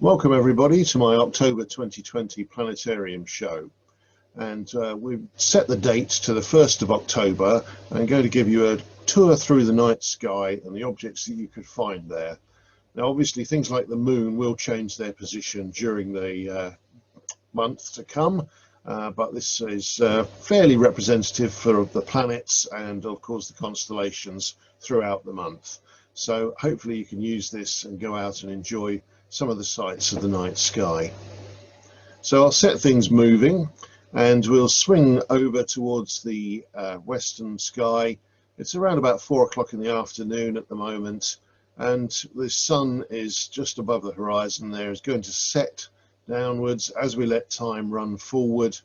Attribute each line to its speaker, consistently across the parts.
Speaker 1: Welcome everybody to my October 2020 Planetarium show, and we've set the date to the 1st of October. I'm going to give you a tour through the night sky and the objects that you could find there. Now obviously things like the moon will change their position during the month to come, but this is fairly representative for the planets and of course the constellations throughout the month. So hopefully you can use this and go out and enjoy some of the sights of the night sky. So I'll set things moving and we'll swing over towards the western sky. It's around about 4 o'clock in the afternoon at the moment, and the sun is just above the horizon there. It's going to set downwards as we let time run forward.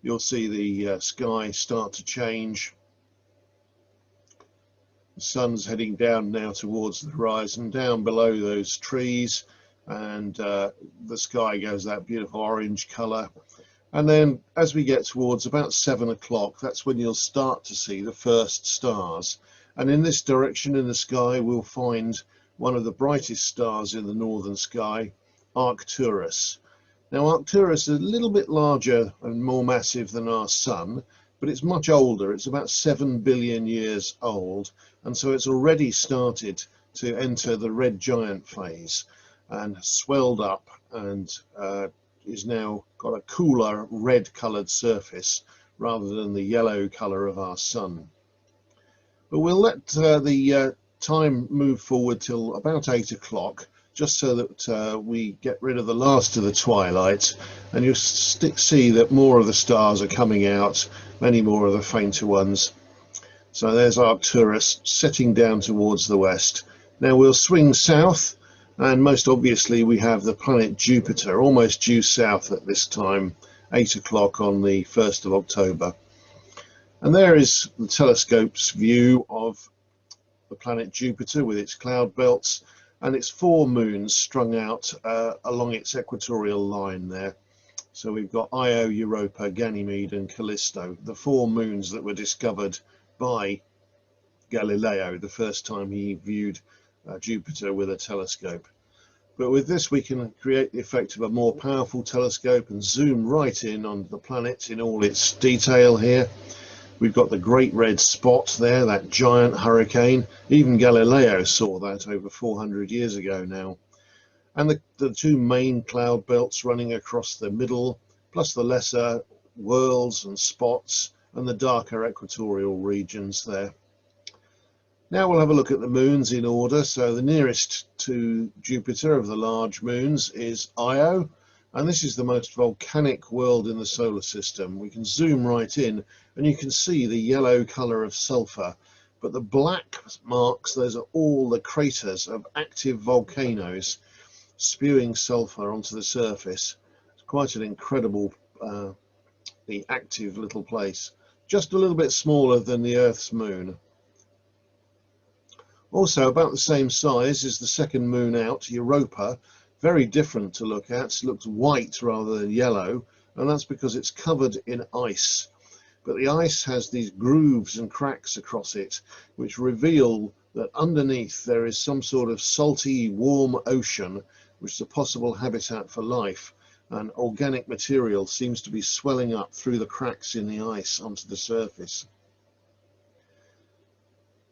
Speaker 1: You'll see the sky start to change. The sun's heading down now towards the horizon, down below those trees, and the sky goes that beautiful orange color. And then as we get towards about 7 o'clock, that's when you'll start to see the first stars. And in this direction in the sky we'll find one of the brightest stars in the northern sky, Arcturus. Now Arcturus is a little bit larger and more massive than our sun, but it's much older. It's about 7 billion years old, and so it's already started to enter the red giant phase and swelled up, and is now got a cooler red coloured surface rather than the yellow colour of our sun. But we'll let the time move forward till about 8 o'clock, just so that we get rid of the last of the twilight, and you'll see that more of the stars are coming out, many more of the fainter ones. So there's Arcturus setting down towards the west. Now we'll swing south, and most obviously we have the planet Jupiter almost due south at this time, 8 o'clock on the 1st of October. And there is the telescope's view of the planet Jupiter with its cloud belts and its 4 moons strung out along its equatorial line there. So we've got Io, Europa, Ganymede and Callisto, the 4 moons that were discovered by Galileo the first time he viewed Jupiter with a telescope. But with this we can create the effect of a more powerful telescope and zoom right in on the planet in all its detail here. We've got the great red spot there, that giant hurricane. Even Galileo saw that over 400 years ago now. And the 2 main cloud belts running across the middle, plus the lesser whorls and spots and the darker equatorial regions there. Now we'll have a look at the moons in order. So the nearest to Jupiter of the large moons is Io, and this is the most volcanic world in the solar system. We can zoom right in and you can see the yellow color of sulfur, but the black marks, those are all the craters of active volcanoes spewing sulfur onto the surface. It's quite an incredible the active little place, just a little bit smaller than the Earth's moon. Also about the same size is the second moon out, Europa. Very different to look at. It looks white rather than yellow, and that's because it's covered in ice. But the ice has these grooves and cracks across it which reveal that underneath there is some sort of salty, warm ocean which is a possible habitat for life, and organic material seems to be swelling up through the cracks in the ice onto the surface.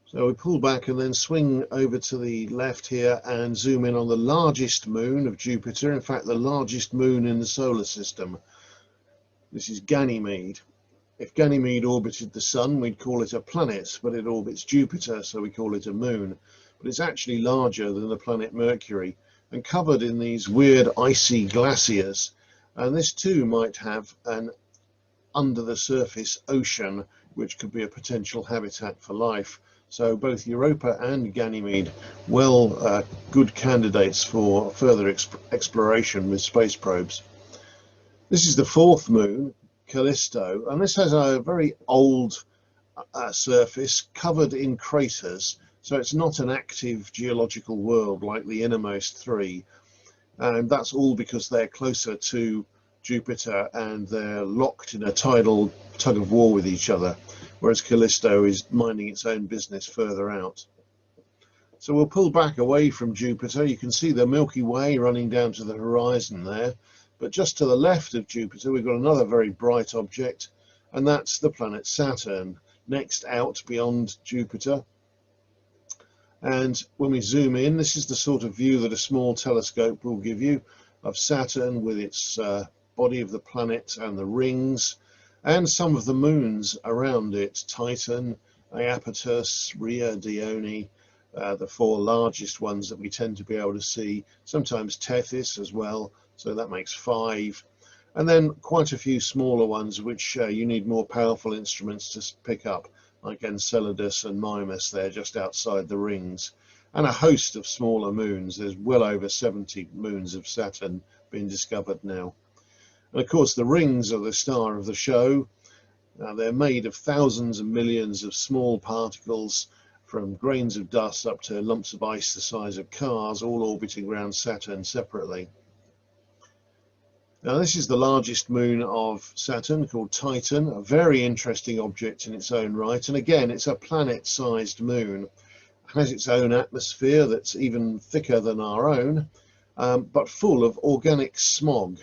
Speaker 1: So we pull back and then swing over to the left here and zoom in on the largest moon of Jupiter, in fact the largest moon in the solar system. This is Ganymede. If Ganymede orbited the sun we'd call it a planet, but it orbits Jupiter so we call it a moon. But it's actually larger than the planet Mercury and covered in these weird icy glaciers, and this too might have an under the surface ocean which could be a potential habitat for life. So both Europa and Ganymede, good candidates for further exploration with space probes. This is the 4th moon, Callisto, and this has a very old surface covered in craters, so it's not an active geological world like the innermost 3, and that's all because they're closer to Jupiter and they're locked in a tidal tug of war with each other, whereas Callisto is minding its own business further out. So we'll pull back away from Jupiter. You can see the Milky Way running down to the horizon there. But just to the left of Jupiter, we've got another very bright object, and that's the planet Saturn, next out beyond Jupiter. And when we zoom in, this is the sort of view that a small telescope will give you of Saturn with its body of the planet and the rings, and some of the moons around it: Titan, Iapetus, Rhea, Dione, the four largest ones that we tend to be able to see, sometimes Tethys as well, so that makes 5. And then quite a few smaller ones which you need more powerful instruments to pick up, like Enceladus and Mimas there just outside the rings, and a host of smaller moons. There's well over 70 moons of Saturn being discovered now. And of course the rings are the star of the show. They're made of thousands and millions of small particles, from grains of dust up to lumps of ice the size of cars, all orbiting around Saturn separately. Now this is the largest moon of Saturn, called Titan, a very interesting object in its own right. And again, it's a planet-sized moon. It has its own atmosphere that's even thicker than our own, but full of organic smog.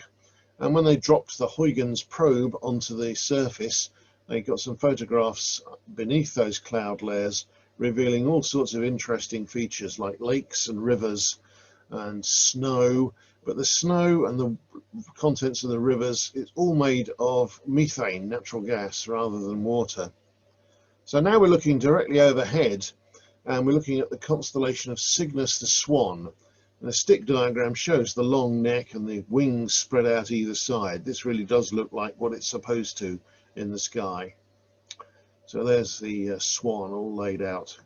Speaker 1: And when they dropped the Huygens probe onto the surface, they got some photographs beneath those cloud layers, revealing all sorts of interesting features like lakes and rivers and snow. But the snow and the contents of the rivers, it's all made of methane, natural gas, rather than water. So now we're looking directly overhead, and we're looking at the constellation of Cygnus the Swan. And the stick diagram shows the long neck and the wings spread out either side. This really does look like what it's supposed to in the sky. So there's the swan all laid out.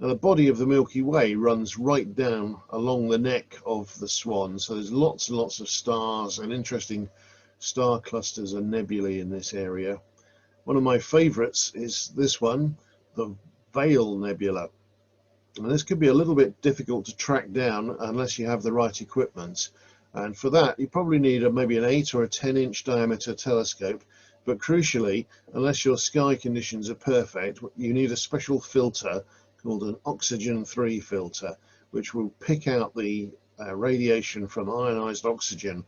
Speaker 1: Now the body of the Milky Way runs right down along the neck of the swan, so there's lots and lots of stars and interesting star clusters and nebulae in this area. One of my favorites is this one, the Veil Nebula. And this could be a little bit difficult to track down unless you have the right equipment, and for that you probably need maybe an 8 or a 10-inch diameter telescope. But crucially, unless your sky conditions are perfect, you need a special filter called an oxygen-3 filter, which will pick out the radiation from ionized oxygen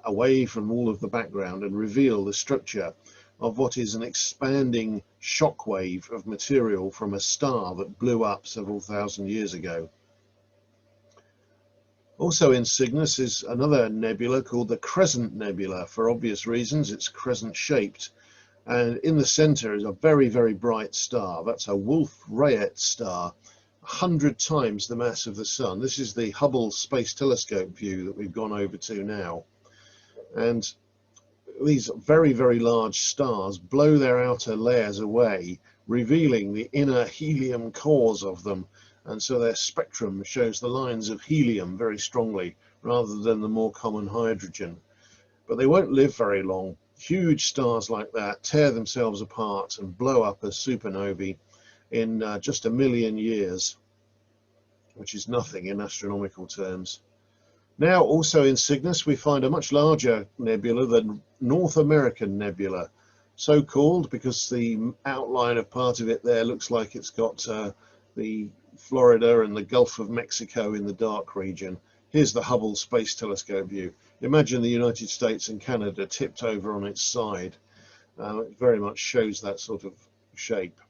Speaker 1: away from all of the background and reveal the structure of what is an expanding shock wave of material from a star that blew up several thousand years ago. Also in Cygnus is another nebula called the Crescent Nebula. For obvious reasons, it's crescent shaped. And in the center is a very, very bright star. That's a Wolf-Rayet star, 100 times the mass of the Sun. This is the Hubble Space Telescope view that we've gone over to now. And these very, very large stars blow their outer layers away, revealing the inner helium cores of them. And so their spectrum shows the lines of helium very strongly, rather than the more common hydrogen. But they won't live very long. Huge stars like that tear themselves apart and blow up as supernovae in just 1 million years, which is nothing in astronomical terms. Now also in Cygnus we find a much larger nebula, the North American Nebula, so called because the outline of part of it there looks like it's got the Florida and the Gulf of Mexico in the dark region. Here's the Hubble Space Telescope view. Imagine the United States and Canada tipped over on its side. It very much shows that sort of shape.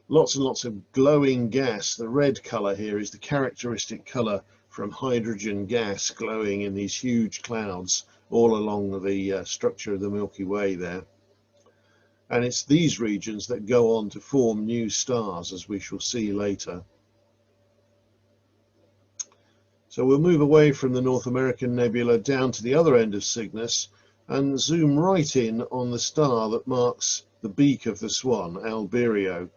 Speaker 1: Lots and lots of glowing gas. The red color here is the characteristic color from hydrogen gas glowing in these huge clouds all along the structure of the Milky Way there. And it's these regions that go on to form new stars, as we shall see later. So we'll move away from the North American Nebula down to the other end of Cygnus and zoom right in on the star that marks the beak of the swan, Albireo.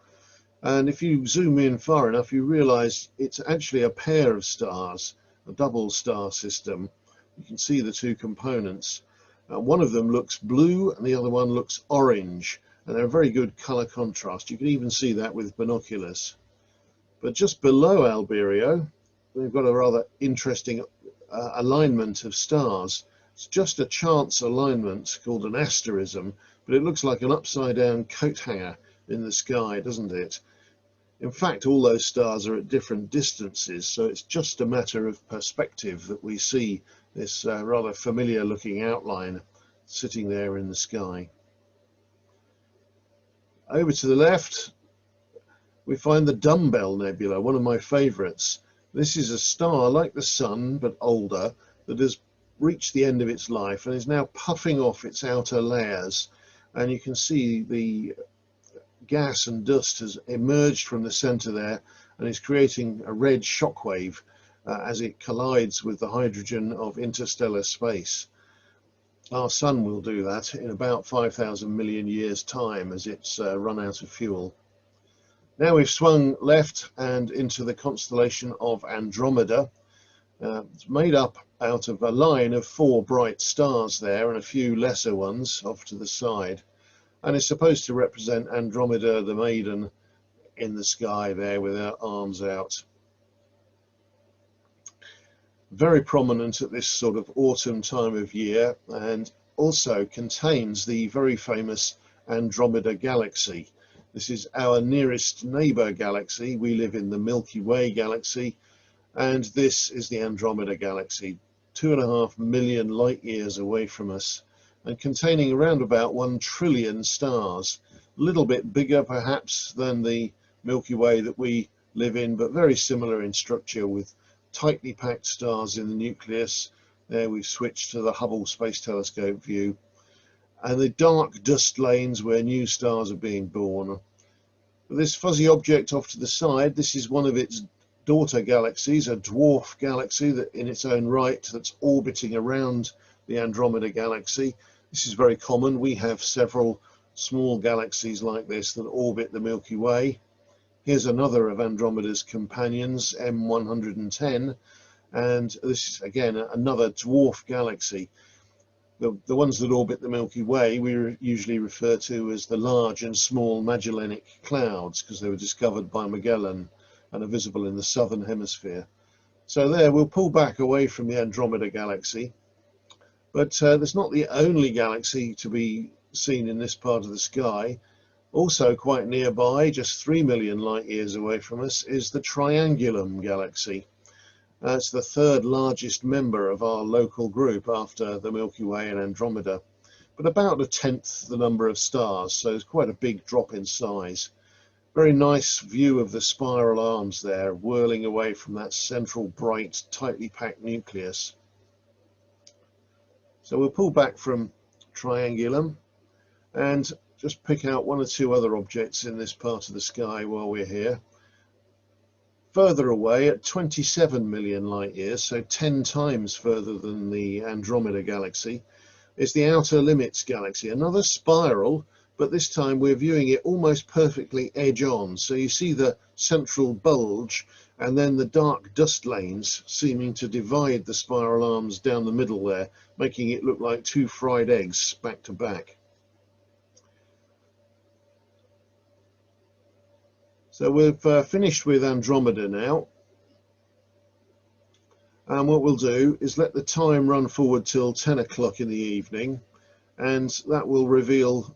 Speaker 1: And if you zoom in far enough, you realize it's actually a pair of stars, a double star system. You can see the two components. One of them looks blue and the other one looks orange, and they're a very good color contrast. You can even see that with binoculars. But just below Albireo, we've got a rather interesting alignment of stars. It's just a chance alignment called an asterism, but it looks like an upside down coat hanger in the sky, doesn't it? In fact, all those stars are at different distances, so it's just a matter of perspective that we see this rather familiar looking outline sitting there in the sky. Over to the left, we find the Dumbbell Nebula, one of my favourites. This is a star like the Sun, but older, that has reached the end of its life and is now puffing off its outer layers. And you can see the gas and dust has emerged from the centre there and is creating a red shockwave as it collides with the hydrogen of interstellar space. Our Sun will do that in about 5,000 million years' time as it's run out of fuel. Now we've swung left and into the constellation of Andromeda. It's made up out of a line of 4 bright stars there and a few lesser ones off to the side, and is supposed to represent Andromeda the maiden in the sky there with her arms out. Very prominent at this sort of autumn time of year, and also contains the very famous Andromeda galaxy. This is our nearest neighbour galaxy. We live in the Milky Way galaxy, and this is the Andromeda galaxy, 2.5 million light years away from us, and containing around about 1 trillion stars. A little bit bigger perhaps than the Milky Way that we live in, but very similar in structure, with tightly packed stars in the nucleus. There we've switched to the Hubble Space Telescope view, and the dark dust lanes where new stars are being born. This fuzzy object off to the side, this is one of its daughter galaxies, a dwarf galaxy that in its own right that's orbiting around the Andromeda galaxy. This is very common. We have several small galaxies like this that orbit the Milky Way. Here's another of Andromeda's companions, M110, and this is again another dwarf galaxy. The ones that orbit the Milky Way we usually refer to as the Large and Small Magellanic Clouds, because they were discovered by Magellan and are visible in the southern hemisphere. So there, we'll pull back away from the Andromeda galaxy, but that's not the only galaxy to be seen in this part of the sky. Also quite nearby, just 3 million light years away from us, is the Triangulum galaxy. It's the 3rd largest member of our local group after the Milky Way and Andromeda, but about 1/10 the number of stars, so it's quite a big drop in size. Very nice view of the spiral arms there, whirling away from that central bright, tightly packed nucleus. So we'll pull back from Triangulum and just pick out 1 or 2 other objects in this part of the sky while we're here. Further away at 27 million light years, so 10 times further than the Andromeda galaxy, is the Outer Limits galaxy, another spiral, but this time we're viewing it almost perfectly edge on. So you see the central bulge and then the dark dust lanes seeming to divide the spiral arms down the middle there, making it look like 2 fried eggs back to back. So we've finished with Andromeda now, and what we'll do is let the time run forward till 10 o'clock in the evening, and that will reveal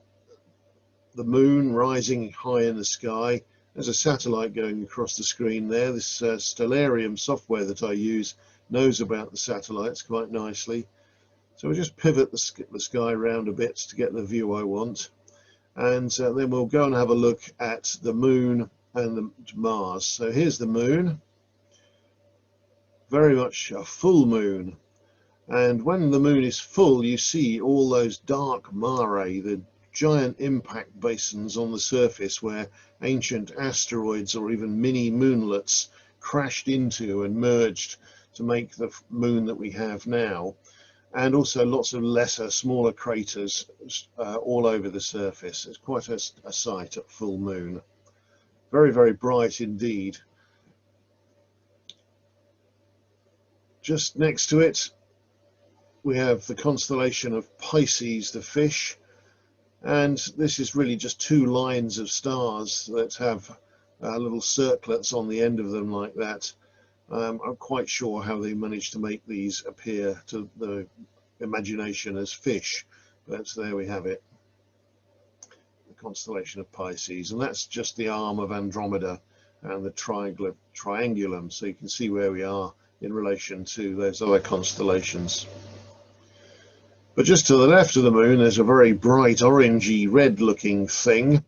Speaker 1: the moon rising high in the sky. There's a satellite going across the screen there. This Planetarium software that I use knows about the satellites quite nicely. So we'll just pivot the sky around a bit to get the view I want, and then we'll go and have a look at the moon and Mars. So here's the moon, very much a full moon, and when the moon is full you see all those dark mare, the giant impact basins on the surface where ancient asteroids or even mini moonlets crashed into and merged to make the moon that we have now, and also lots of lesser, smaller craters all over the surface. It's quite a sight at full moon. Very, very bright indeed. Just next to it, we have the constellation of Pisces, the fish, and this is really just 2 lines of stars that have little circlets on the end of them like that. I'm quite sure how they managed to make these appear to the imagination as fish, but there we have it. Constellation of Pisces, and that's just the arm of Andromeda, and the triangulum, so you can see where we are in relation to those other constellations. But just to the left of the moon, there's a very bright orangey red looking thing,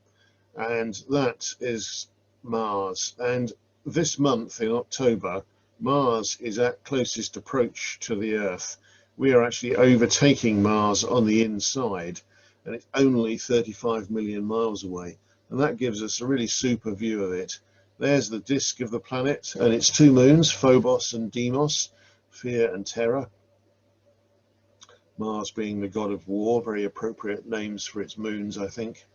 Speaker 1: and that is Mars. And this month in October, Mars is at closest approach to the Earth. We are actually overtaking Mars on the inside, and it's only 35 million miles away. And that gives us a really super view of it. There's the disk of the planet and its two moons, Phobos and Deimos, Fear and Terror. Mars being the god of war, very appropriate names for its moons, I think.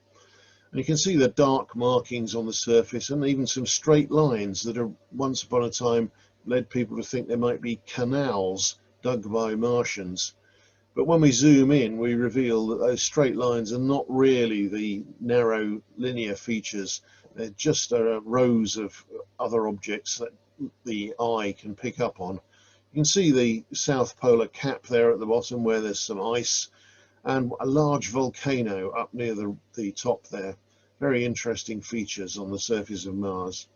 Speaker 1: And you can see the dark markings on the surface and even some straight lines that are once upon a time led people to think there might be canals dug by Martians. But when we zoom in, we reveal that those straight lines are not really the narrow linear features. They're just rows of other objects that the eye can pick up on. You can see the South Polar Cap there at the bottom where there's some ice, and a large volcano up near the top there. Very interesting features on the surface of Mars.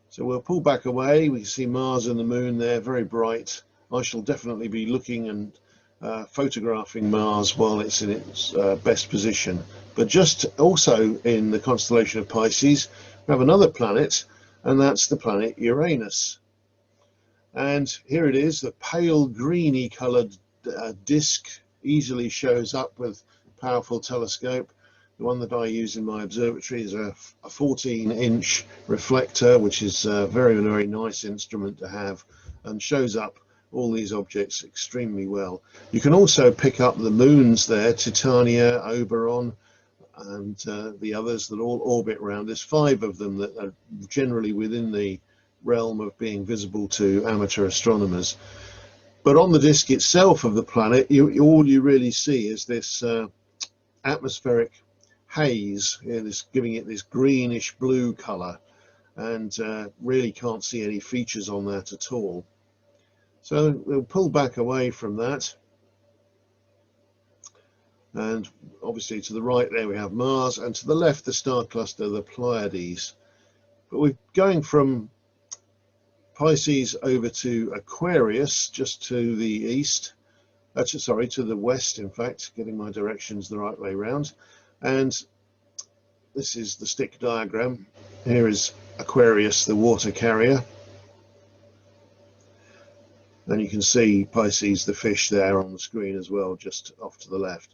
Speaker 1: So we'll pull back away. We can see Mars and the moon there, very bright. I shall definitely be looking and photographing Mars while it's in its best position. But just also in the constellation of Pisces, we have another planet, and that's the planet Uranus. And here it is, the pale greeny coloured disk easily shows up with a powerful telescope. The one that I use in my observatory is a 14-inch reflector, which is a very, very nice instrument to have, and shows up all these objects extremely well. You can also pick up the moons there, Titania, Oberon, and the others that all orbit around. There's 5 of them that are generally within the realm of being visible to amateur astronomers. But on the disk itself of the planet, all you really see is this atmospheric haze, giving it this greenish blue color, and really can't see any features on that at all. So we'll pull back away from that, and obviously to the right there we have Mars, and to the left the star cluster, the Pleiades. But we're going from Pisces over to Aquarius, just to the east, sorry, to the west, in fact, getting my directions the right way round. And this is the stick diagram. Here is Aquarius, the water carrier. And you can see Pisces, the fish, there on the screen as well, just off to the left.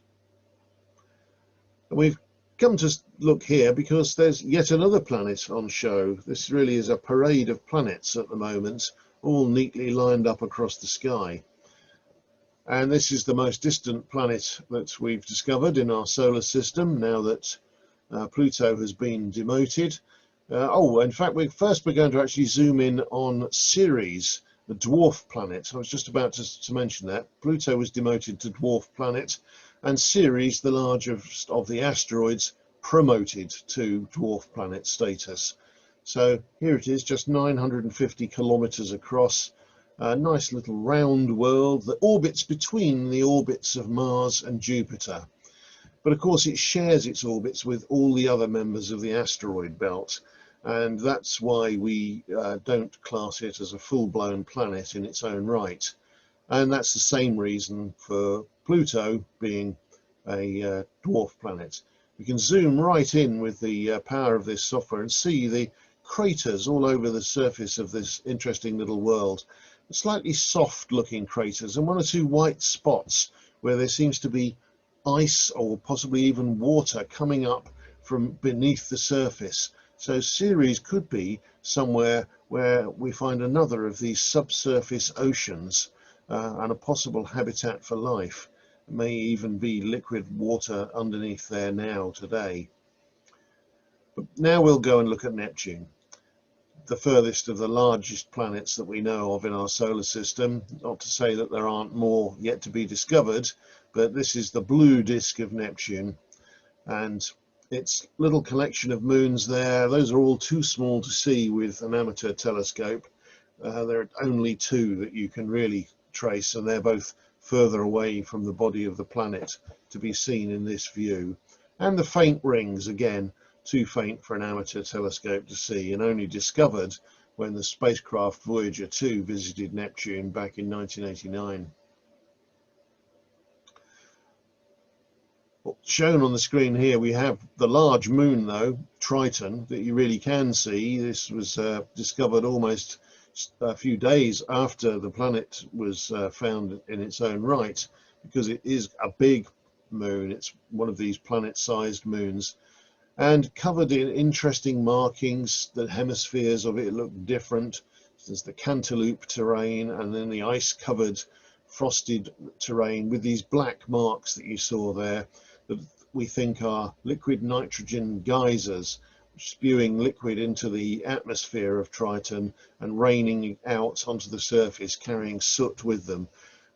Speaker 1: And we've come to look here because there's yet another planet on show. This really is a parade of planets at the moment, all neatly lined up across the sky. And this is the most distant planet that we've discovered in our solar system, now that Pluto has been demoted. In fact, we're going to actually zoom in on Ceres, the dwarf planet. I was just about to mention that. Pluto was demoted to dwarf planet, and Ceres, the largest of the asteroids, promoted to dwarf planet status. So here it is, just 950 kilometers across. A nice little round world that orbits between the orbits of Mars and Jupiter. But of course it shares its orbits with all the other members of the asteroid belt, and that's why we don't class it as a full-blown planet in its own right. And that's the same reason for Pluto being a dwarf planet. We can zoom right in with the power of this software and see the craters all over the surface of this interesting little world. Slightly soft looking craters and 1 or 2 white spots where there seems to be ice or possibly even water coming up from beneath the surface. So Ceres could be somewhere where we find another of these subsurface oceans and a possible habitat for life. It may even be liquid water underneath there now today. But now we'll go and look at Neptune, the furthest of the largest planets that we know of in our solar system. Not to say that there aren't more yet to be discovered, but this is the blue disk of Neptune, and its little collection of moons there, those are all too small to see with an amateur telescope. There are only 2 that you can really trace, and they're both further away from the body of the planet to be seen in this view. And the faint rings, again, too faint for an amateur telescope to see, and only discovered when the spacecraft Voyager 2 visited Neptune back in 1989. Shown on the screen here, we have the large moon, though, Triton, that you really can see. This was discovered almost a few days after the planet was found in its own right, because it is a big moon. It's one of these planet-sized moons, and covered in interesting markings. The hemispheres of it look different. There's the cantaloupe terrain, and then the ice-covered frosted terrain with these black marks that you saw there, that we think are liquid nitrogen geysers spewing liquid into the atmosphere of Triton and raining out onto the surface, carrying soot with them.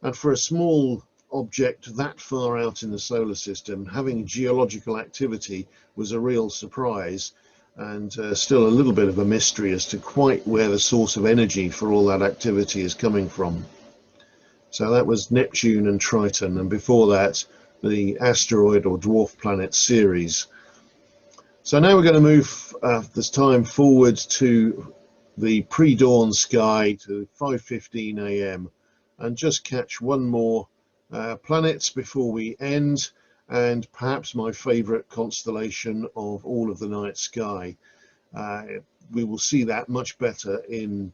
Speaker 1: And for a small object that far out in the solar system, having geological activity was a real surprise, and still a little bit of a mystery as to quite where the source of energy for all that activity is coming from. So that was Neptune and Triton, and before that the asteroid or dwarf planet Ceres. So now we're going to move this time forward to the pre-dawn sky to 5:15 a.m. and just catch one more planet before we end, and perhaps my favorite constellation of all of the night sky. We will see that much better in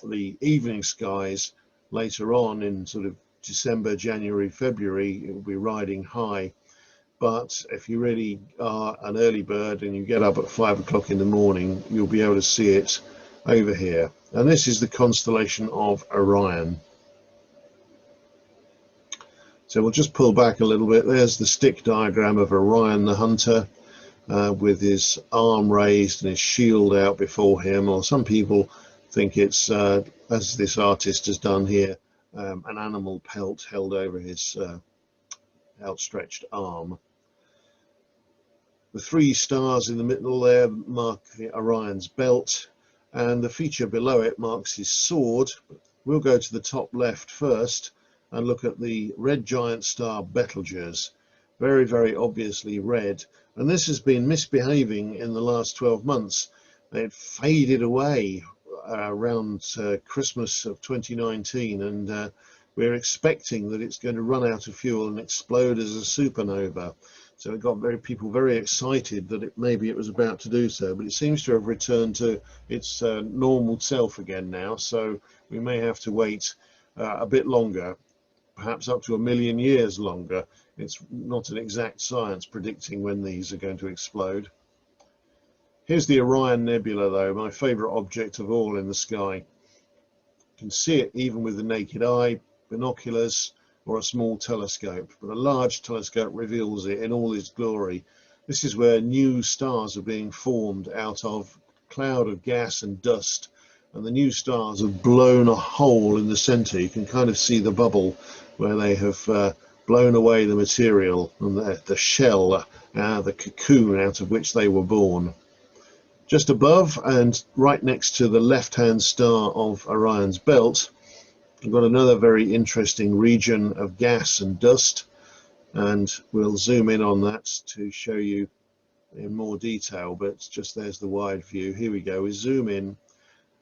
Speaker 1: the evening skies later on in sort of December, January, February. It will be riding high. But if you really are an early bird and you get up at 5 o'clock in the morning, you'll be able to see it over here. And this is the constellation of Orion. So we'll just pull back a little bit. There's the stick diagram of Orion the Hunter, with his arm raised and his shield out before him, or some people think it's, as this artist has done here, an animal pelt held over his outstretched arm. The three stars in the middle there mark Orion's belt, and the feature below it marks his sword. We'll go to the top left first and look at the red giant star Betelgeuse. Very, very obviously red, and this has been misbehaving in the last 12 months. It faded away around Christmas of 2019, and we're expecting that it's going to run out of fuel and explode as a supernova. So it got people very excited that maybe it was about to do so, but it seems to have returned to its normal self again now. So we may have to wait a bit longer, perhaps up to 1 million years longer. It's not an exact science predicting when these are going to explode. Here's the Orion Nebula, though, my favorite object of all in the sky. You can see it even with the naked eye, binoculars, or a small telescope, but a large telescope reveals it in all its glory. This is where new stars are being formed out of a cloud of gas and dust, and the new stars have blown a hole in the center. You can kind of see the bubble where they have blown away the material and the shell, the cocoon out of which they were born. Just above and right next to the left-hand star of Orion's belt, we've got another very interesting region of gas and dust, and we'll zoom in on that to show you in more detail, but just there's the wide view. Here we go, we zoom in,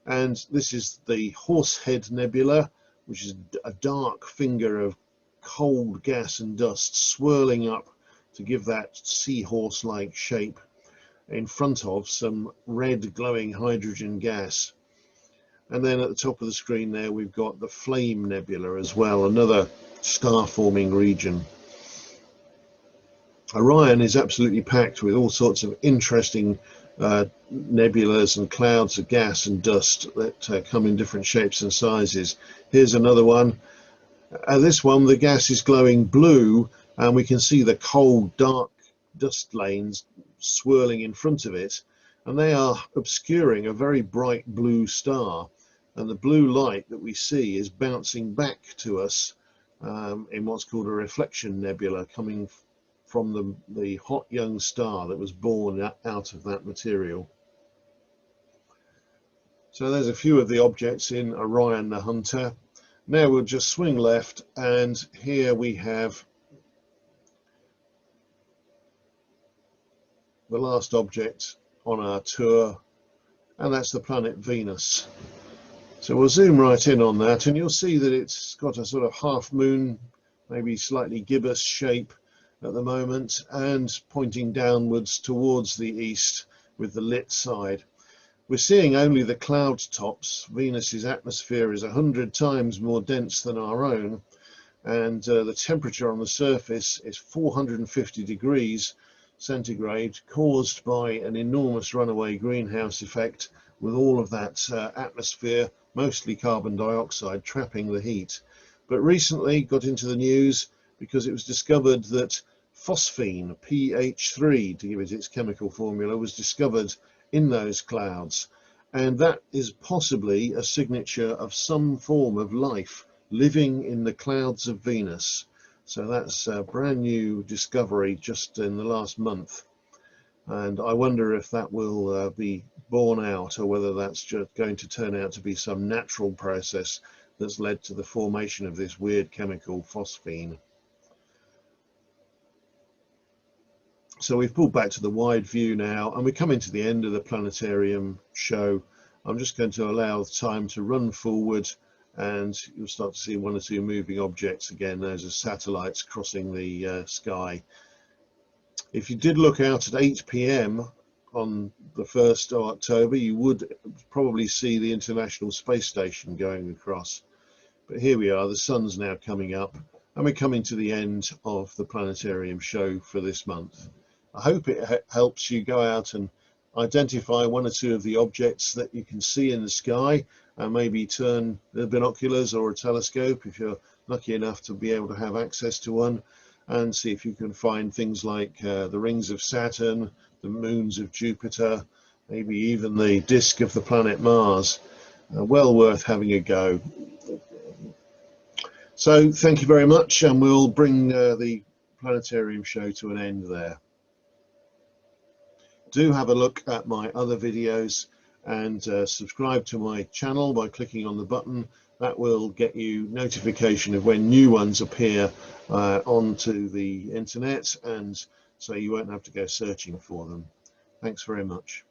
Speaker 1: and this is the Horsehead Nebula, which is a dark finger of cold gas and dust swirling up to give that seahorse-like shape in front of some red glowing hydrogen gas. And then at the top of the screen there we've got the Flame Nebula as well, another star forming region. Orion is absolutely packed with all sorts of interesting nebulas and clouds of gas and dust that come in different shapes and sizes. Here's another one. This one, the gas is glowing blue, and we can see the cold dark dust lanes swirling in front of it, and they are obscuring a very bright blue star, and the blue light that we see is bouncing back to us in what's called a reflection nebula, coming from the hot young star that was born out of that material. So there's a few of the objects in Orion the Hunter. Now we'll just swing left, and here we have the last object on our tour, and that's the planet Venus. So we'll zoom right in on that, and you'll see that it's got a sort of half moon, maybe slightly gibbous shape at the moment, and pointing downwards towards the east with the lit side. We're seeing only the cloud tops. Venus's atmosphere is 100 times more dense than our own, and the temperature on the surface is 450 degrees centigrade, caused by an enormous runaway greenhouse effect, with all of that atmosphere, mostly carbon dioxide, trapping the heat. But recently got into the news because it was discovered that phosphine, pH3 to give it its chemical formula, was discovered in those clouds, and that is possibly a signature of some form of life living in the clouds of Venus. So that's a brand new discovery just in the last month, and I wonder if that will be borne out, or whether that's just going to turn out to be some natural process that's led to the formation of this weird chemical phosphine. So we've pulled back to the wide view now, and we're coming to the end of the planetarium show. I'm just going to allow time to run forward, and you'll start to see one or two moving objects again. Those are satellites crossing the sky. If you did look out at 8 p.m. on the 1st of October, you would probably see the International Space Station going across. But here we are, the sun's now coming up, and we're coming to the end of the planetarium show for this month. I hope it helps you go out and identify one or two of the objects that you can see in the sky, and maybe turn the binoculars or a telescope if you're lucky enough to be able to have access to one, and see if you can find things like the rings of Saturn, the moons of Jupiter, maybe even the disk of the planet Mars. Well worth having a go. So thank you very much, and we'll bring the planetarium show to an end there. Do have a look at my other videos, and subscribe to my channel by clicking on the button. That will get you notification of when new ones appear onto the internet, and so you won't have to go searching for them. Thanks very much.